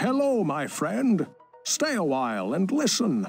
Hello, my friend. Stay a while and listen.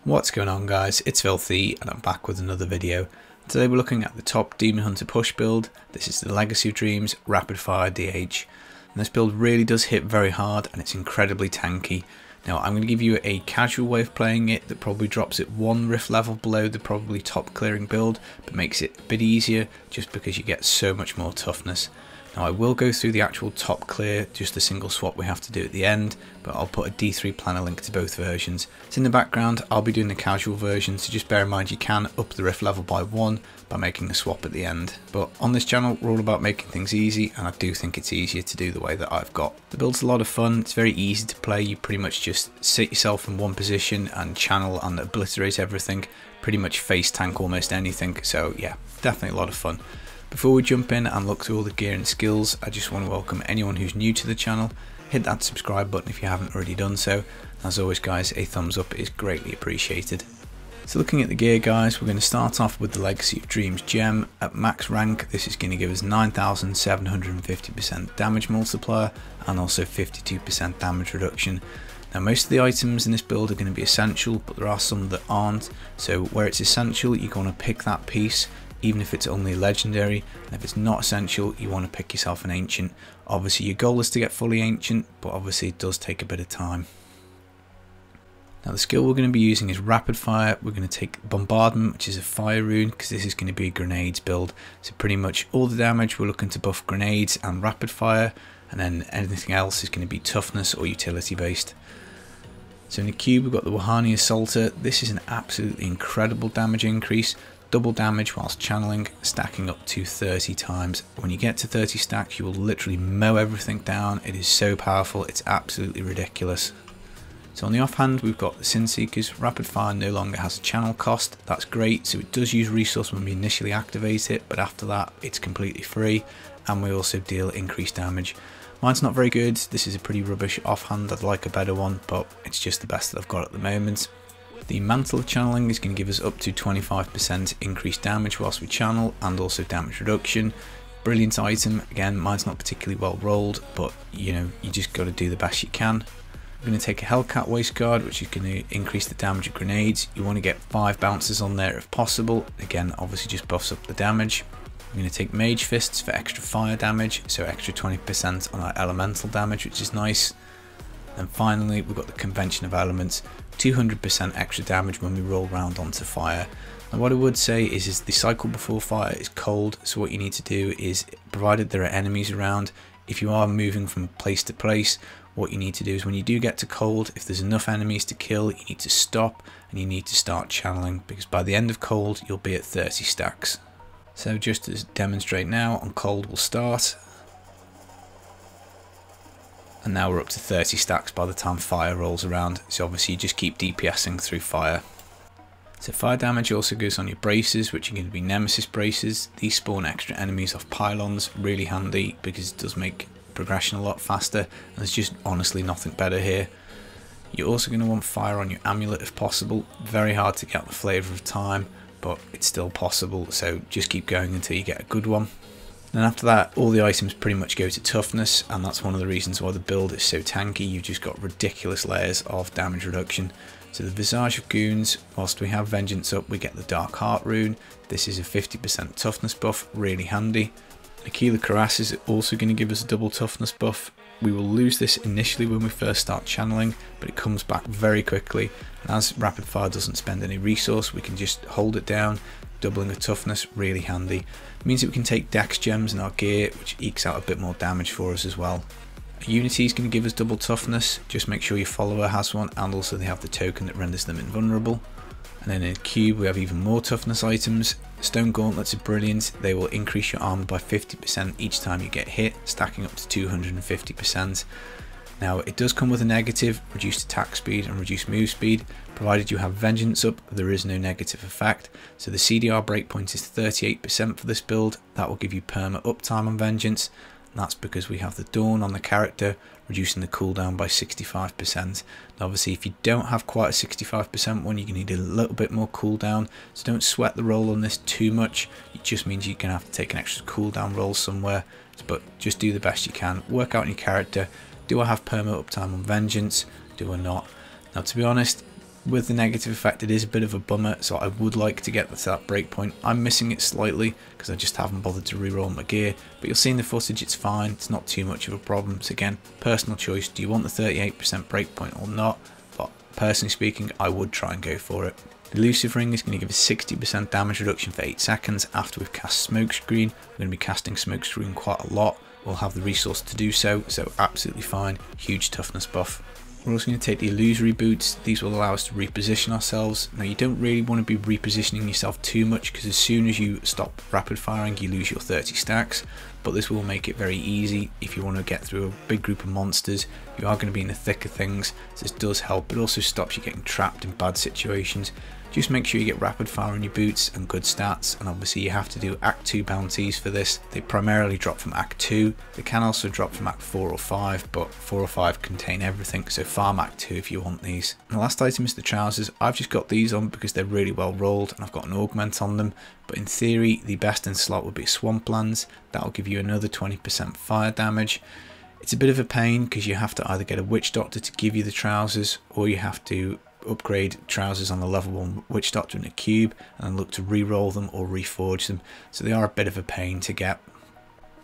What's going on, guys? It's Filthy and I'm back with another video. Today we're looking at the top Demon Hunter push build. This is the Legacy of Dreams Rapid Fire DH. And this build really does hit very hard and it's incredibly tanky. Now I'm going to give you a casual way of playing it that probably drops it one rift level below the probably top clearing build, but makes it a bit easier just because you get so much more toughness. Now I will go through the actual top clear, just a single swap we have to do at the end, but I'll put a D3 planner link to both versions. So in the background I'll be doing the casual version, so just bear in mind you can up the rift level by 1 by making a swap at the end. But on this channel we're all about making things easy, and I do think it's easier to do the way that I've got. The build's a lot of fun, it's very easy to play. You pretty much just sit yourself in one position and channel and obliterate everything, pretty much face tank almost anything, so yeah, definitely a lot of fun. Before we jump in and look through all the gear and skills, I just want to welcome anyone who's new to the channel. Hit that subscribe button if you haven't already done so. As always guys, a thumbs up is greatly appreciated. So looking at the gear guys, we're going to start off with the Legacy of Dreams gem. At max rank this is going to give us 9750% damage multiplier and also 52% damage reduction. Now most of the items in this build are going to be essential, but there are some that aren't. So where it's essential you want to pick that piece, even if it's only legendary, and if it's not essential you want to pick yourself an ancient. Obviously your goal is to get fully ancient, but obviously it does take a bit of time. Now the skill we're going to be using is Rapid Fire. We're going to take Bombardment, which is a fire rune, because this is going to be a grenades build. So pretty much all the damage we're looking to buff grenades and Rapid Fire, and then anything else is going to be toughness or utility based. So in the cube we've got the Wahani Assaulter. This is an absolutely incredible damage increase. Double damage whilst channeling, stacking up to 30 times. When you get to 30 stacks you will literally mow everything down. It is so powerful, it's absolutely ridiculous. So on the offhand we've got the Sin Seekers. Rapid Fire no longer has a channel cost, that's great, so it does use resource when we initially activate it, but after that it's completely free, and we also deal increased damage. Mine's not very good, this is a pretty rubbish offhand, I'd like a better one, but it's just the best that I've got at the moment. The Mantle of Channeling is going to give us up to 25% increased damage whilst we channel, and also damage reduction. Brilliant item, again mine's not particularly well rolled, but you know, you just got to do the best you can. We're going to take a Hellcat Waistguard, which is going to increase the damage of grenades. You want to get 5 bounces on there if possible, again obviously just buffs up the damage. We're going to take Mage Fists for extra fire damage, so extra 20% on our elemental damage, which is nice. And finally we've got the Convention of Elements, 200% extra damage when we roll round onto fire. And what I would say is the cycle before fire is cold, so what you need to do is, provided there are enemies around, if you are moving from place to place, what you need to do is when you do get to cold, if there's enough enemies to kill, you need to stop and you need to start channeling, because by the end of cold you'll be at 30 stacks. So just to demonstrate now, on cold we'll start. And now we're up to 30 stacks by the time fire rolls around, so obviously you just keep DPSing through fire. So fire damage also goes on your braces, which are going to be Nemesis braces. These spawn extra enemies off pylons, really handy because it does make progression a lot faster, and there's just honestly nothing better here. You're also going to want fire on your amulet if possible. Very hard to get the flavour of time, but it's still possible, so just keep going until you get a good one. And after that all the items pretty much go to toughness, and that's one of the reasons why the build is so tanky. You've just got ridiculous layers of damage reduction. So the Visage of Goons, whilst we have Vengeance up we get the Dark Heart rune. This is a 50% toughness buff, really handy. Aquila Cuirass is also going to give us a double toughness buff. We will lose this initially when we first start channeling, but it comes back very quickly, and as Rapid Fire doesn't spend any resource we can just hold it down. Doubling of toughness, really handy. It means that we can take dex gems in our gear, which ekes out a bit more damage for us as well. Unity is going to give us double toughness, just make sure your follower has one, and also they have the token that renders them invulnerable. And then in a cube we have even more toughness items. Stone Gauntlets are brilliant, they will increase your armor by 50% each time you get hit, stacking up to 250%. Now it does come with a negative, reduced attack speed and reduced move speed. Provided you have Vengeance up, there is no negative effect. So the CDR breakpoint is 38% for this build. That will give you perma uptime on Vengeance. And that's because we have the Dawn on the character, reducing the cooldown by 65%. And obviously if you don't have quite a 65% one, you're going to need a little bit more cooldown. So don't sweat the roll on this too much. It just means you're going to have to take an extra cooldown roll somewhere. But just do the best you can. Work out on your character. Do I have perma uptime on Vengeance? Do I not? Now, to be honest, with the negative effect, it is a bit of a bummer, so I would like to get to that breakpoint. I'm missing it slightly because I just haven't bothered to reroll my gear, but you'll see in the footage it's fine, it's not too much of a problem. So again, personal choice, do you want the 38% breakpoint or not? But personally speaking, I would try and go for it. The Elusive Ring is going to give us 60% damage reduction for 8 seconds after we've cast Smokescreen. We're going to be casting Smokescreen quite a lot, we'll have the resource to do so, so absolutely fine, huge toughness buff. We're also going to take the illusory boots. These will allow us to reposition ourselves. Now, you don't really want to be repositioning yourself too much because as soon as you stop rapid firing you lose your 30 stacks, but this will make it very easy if you want to get through a big group of monsters. You are going to be in the thick of things, so this does help. It also stops you getting trapped in bad situations. Just make sure you get rapid fire on your boots and good stats, and obviously you have to do Act 2 bounties for this. They primarily drop from Act 2, they can also drop from Act 4 or 5, but 4 or 5 contain everything, so farm Act 2 if you want these. And the last item is the trousers. I've just got these on because they're really well rolled and I've got an augment on them, but in theory the best in slot would be swamplands. That'll give you another 20% fire damage. It's a bit of a pain because you have to either get a witch doctor to give you the trousers, or you have to upgrade trousers on the level 1 witch doctor in a cube and then look to re-roll them or reforge them, so they are a bit of a pain to get.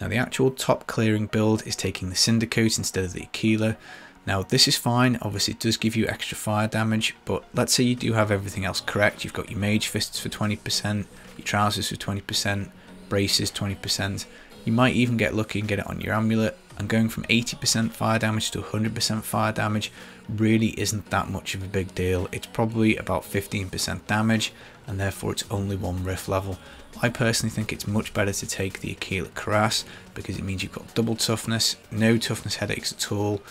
Now, the actual top clearing build is taking the Cindercoat instead of the Aquila. Now, this is fine, obviously it does give you extra fire damage, but let's say you do have everything else correct. You've got your mage fists for 20%, your trousers for 20%, braces 20%. You might even get lucky and get it on your amulet, and going from 80% fire damage to 100% fire damage really isn't that much of a big deal. It's probably about 15% damage, and therefore it's only 1 riff level. I personally think it's much better to take the Aquila Cuirass because it means you've got double toughness, no toughness headaches at all,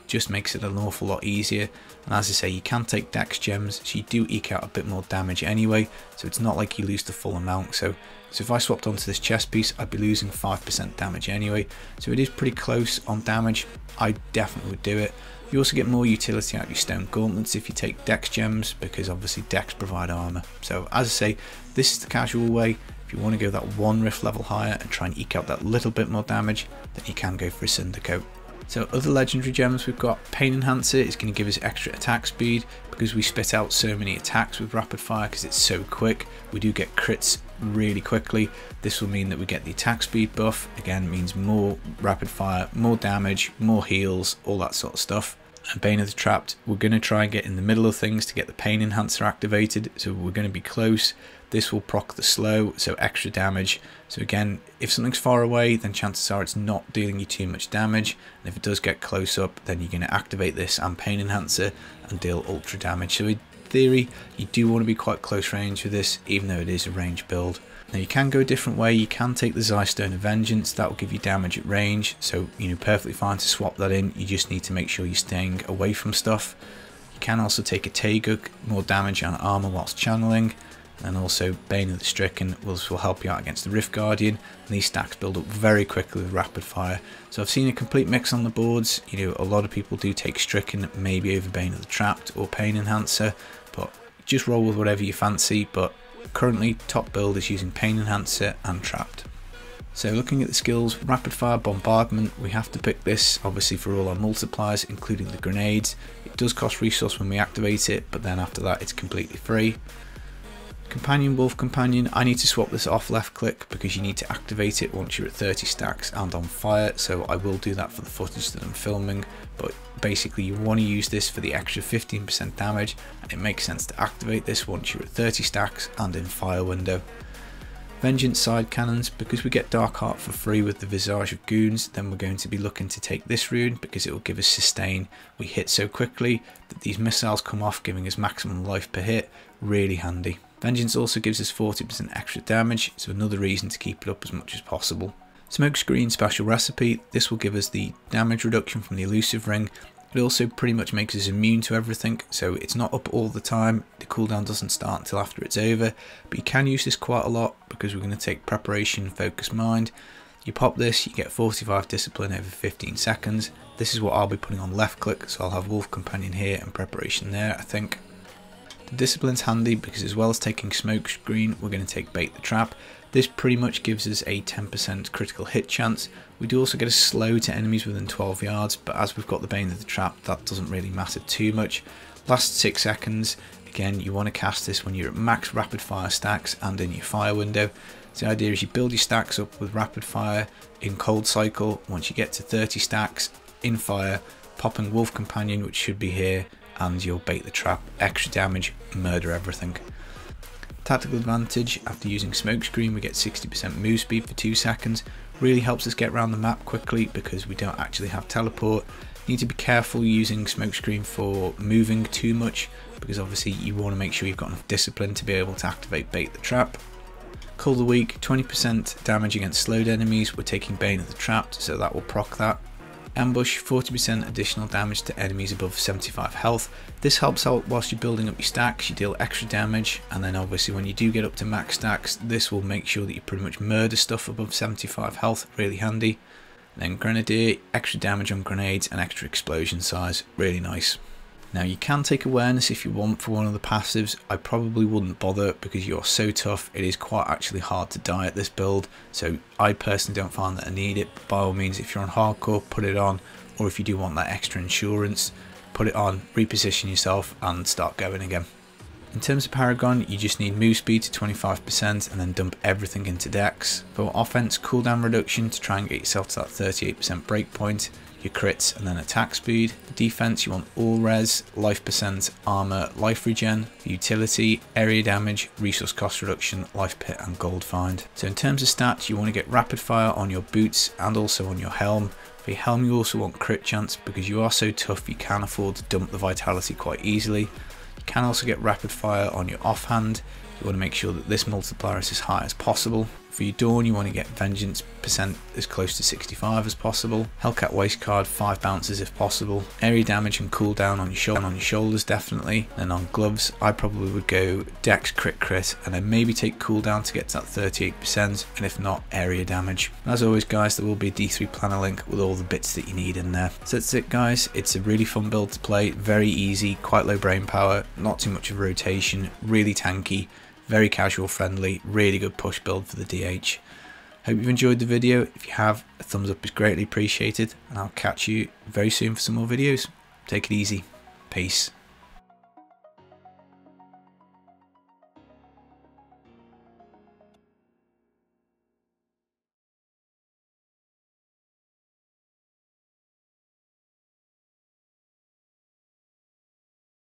just makes it an awful lot easier. And as I say, you can take dex gems, so you do eke out a bit more damage anyway, so it's not like you lose the full amount. So if I swapped onto this chest piece, I'd be losing 5% damage anyway, so it is pretty close on damage. I definitely would do it. You also get more utility out of your stone gauntlets if you take dex gems, because obviously dex provide armor. So as I say, this is the casual way. If you want to go that 1 riff level higher and try and eke out that little bit more damage, then you can go for a Cindercoat. So other legendary gems, we've got Pain Enhancer. Is going to give us extra attack speed because we spit out so many attacks with rapid fire because it's so quick. We do get crits really quickly. This will mean that we get the attack speed buff. Again, means more rapid fire, more damage, more heals, all that sort of stuff. And Bane of the Trapped, we're going to try and get in the middle of things to get the Pain Enhancer activated, so we're going to be close. This will proc the slow, so extra damage. So again, if something's far away, then chances are it's not dealing you too much damage, and if it does get close up, then you're going to activate this and Pain Enhancer and deal ultra damage. So in theory, you do want to be quite close range with this, even though it is a range build. Now, you can go a different way. You can take the Zystone of Vengeance. That will give you damage at range, so perfectly fine to swap that in. You just need to make sure you're staying away from stuff. You can also take a Taeguk, more damage and armor whilst channeling, and also Bane of the Stricken will help you out against the Rift Guardian, and these stacks build up very quickly with rapid fire. So I've seen a complete mix on the boards. A lot of people do take Stricken maybe over Bane of the Trapped or Pain Enhancer, but just roll with whatever you fancy. But currently top build is using Pain Enhancer and Trapped. So looking at the skills, Rapid Fire Bombardment, we have to pick this obviously for all our multipliers, including the grenades. It does cost resource when we activate it, but then after that it's completely free. Companion Wolf Companion, I need to swap this off left click because you need to activate it once you're at 30 stacks and on fire, so I will do that for the footage that I'm filming, but basically you want to use this for the extra 15% damage, and it makes sense to activate this once you're at 30 stacks and in fire window. Vengeance Side Cannons, because we get Dark Heart for free with the Visage of Goons, then we're going to be looking to take this rune because it will give us sustain. We hit so quickly that these missiles come off, giving us maximum life per hit, really handy. Vengeance also gives us 40% extra damage, so another reason to keep it up as much as possible. Smokescreen Special Recipe, this will give us the damage reduction from the Elusive Ring. It also pretty much makes us immune to everything, so it's not up all the time. The cooldown doesn't start until after it's over, but you can use this quite a lot because we're going to take Preparation, Focus Mind. You pop this, you get 45 Discipline over 15 seconds. This is what I'll be putting on left click, so I'll have Wolf Companion here and Preparation there, I think. The discipline's handy because as well as taking smoke screen, we're going to take bait the trap. This pretty much gives us a 10% critical hit chance. We do also get a slow to enemies within 12 yards, but as we've got the bane of the trap, that doesn't really matter too much. Last 6 seconds, again, you want to cast this when you're at max rapid fire stacks and in your fire window. So the idea is you build your stacks up with rapid fire in cold cycle. Once you get to 30 stacks in fire, popping wolf companion, which should be here, and you'll bait the trap, extra damage, murder everything. Tactical advantage, after using smokescreen we get 60% move speed for 2 seconds, really helps us get around the map quickly because we don't actually have teleport. You need to be careful using smokescreen for moving too much because obviously you want to make sure you've got enough discipline to be able to activate bait the trap. Call of the week, 20% damage against slowed enemies, we're taking bane of the trap so that will proc that. Ambush, 40% additional damage to enemies above 75 health. This helps out whilst you're building up your stacks, you deal extra damage, and then obviously when you do get up to max stacks, this will make sure that you pretty much murder stuff above 75 health, really handy. Then Grenadier, extra damage on grenades and extra explosion size, really nice. Now you can take awareness if you want for one of the passives. I probably wouldn't bother because you're so tough, it is quite actually hard to die at this build, so I personally don't find that I need it. But by all means, if you're on hardcore, put it on, or if you do want that extra insurance, put it on, reposition yourself and start going again. In terms of Paragon, you just need move speed to 25% and then dump everything into Dex. For offense, cooldown reduction to try and get yourself to that 38% breakpoint, your crits and then attack speed. For defense, you want all res, life percent, armor, life regen. For utility, area damage, resource cost reduction, life pit and gold find. So in terms of stats, you want to get rapid fire on your boots and also on your helm. For your helm, you also want crit chance because you are so tough you can afford to dump the vitality quite easily. You can also get rapid fire on your offhand. You want to make sure that this multiplier is as high as possible. For your Dawn, you want to get Vengeance percent as close to 65 as possible. Hellcat waist card, 5 bounces if possible. Area damage and cooldown on your shoulders definitely. And on gloves, I probably would go Dex, crit, and then maybe take cooldown to get to that 38%, and if not, area damage. As always guys, there will be a D3 planner link with all the bits that you need in there. So that's it guys, it's a really fun build to play, very easy, quite low brain power, not too much of rotation, really tanky. Very casual friendly, really good push build for the DH. Hope you've enjoyed the video. If you have, a thumbs up is greatly appreciated, and I'll catch you very soon for some more videos. Take it easy. Peace.